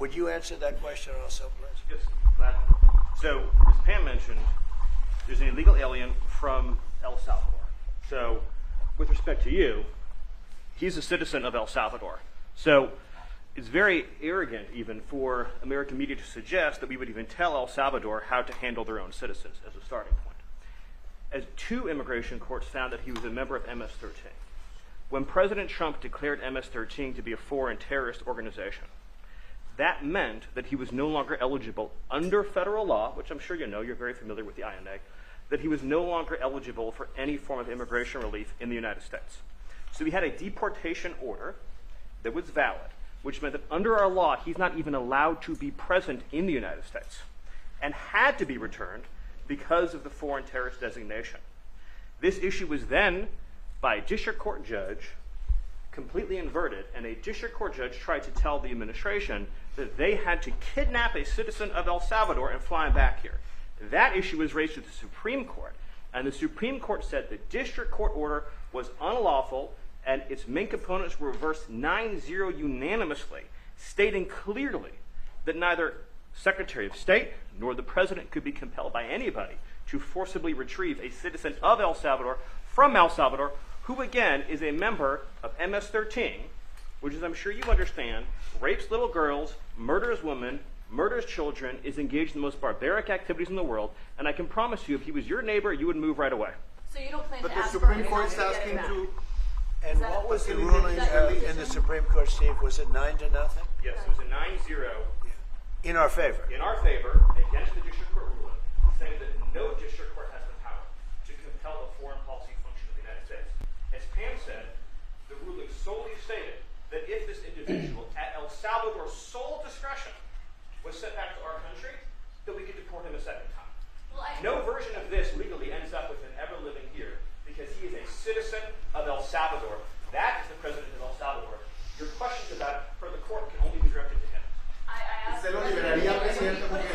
Would you answer that question also, please? Yes, gladly. So, as Pam mentioned, there's an illegal alien from El Salvador. So, with respect to you, he's a citizen of El Salvador. So, it's very arrogant even for American media to suggest that we would even tell El Salvador how to handle their own citizens as a starting point. As 2 immigration courts found that he was a member of MS-13. When President Trump declared MS-13 to be a foreign terrorist organization, that meant that he was no longer eligible under federal law, which I'm sure you know, you're very familiar with the INA, that he was no longer eligible for any form of immigration relief in the United States. So he had a deportation order that was valid, which meant that under our law, he's not even allowed to be present in the United States and had to be returned because of the foreign terrorist designation. This issue was then, by a district court judge, completely inverted, and a district court judge tried to tell the administration that they had to kidnap a citizen of El Salvador and fly him back here. That issue was raised to the Supreme Court, and the Supreme Court said the district court order was unlawful, and its main components were reversed 9-0 unanimously, stating clearly that neither Secretary of State nor the President could be compelled by anybody to forcibly retrieve a citizen of El Salvador from El Salvador, who again is a member of MS-13, which, as I'm sure you understand, rapes little girls, murders women, murders children, is engaged in the most barbaric activities in the world, and I can promise you, if he was your neighbor, you would move right away. So you don't plan But to the ask Supreme for Court is permission to asking get it to. back? And that- what was the is that- ruling is that your in the position? Supreme Court, Steve? Was it 9-0? Yes, it was a 9-0 In our favor? in our favor against the district court ruling, saying that no district court has the power to compel the foreign policy function of the United States. As Pam said, the ruling solely stated that if this individual, at El Salvador's sole discretion, was sent back to our country, that we could deport him a second time. Well, No version of this legally ends up with him ever living here because he is a citizen of El Salvador. That is the president of El Salvador. Your questions about it for the court can only be directed to him. I asked ¿Se lo President liberaría, Trump, Presidente, when he put porque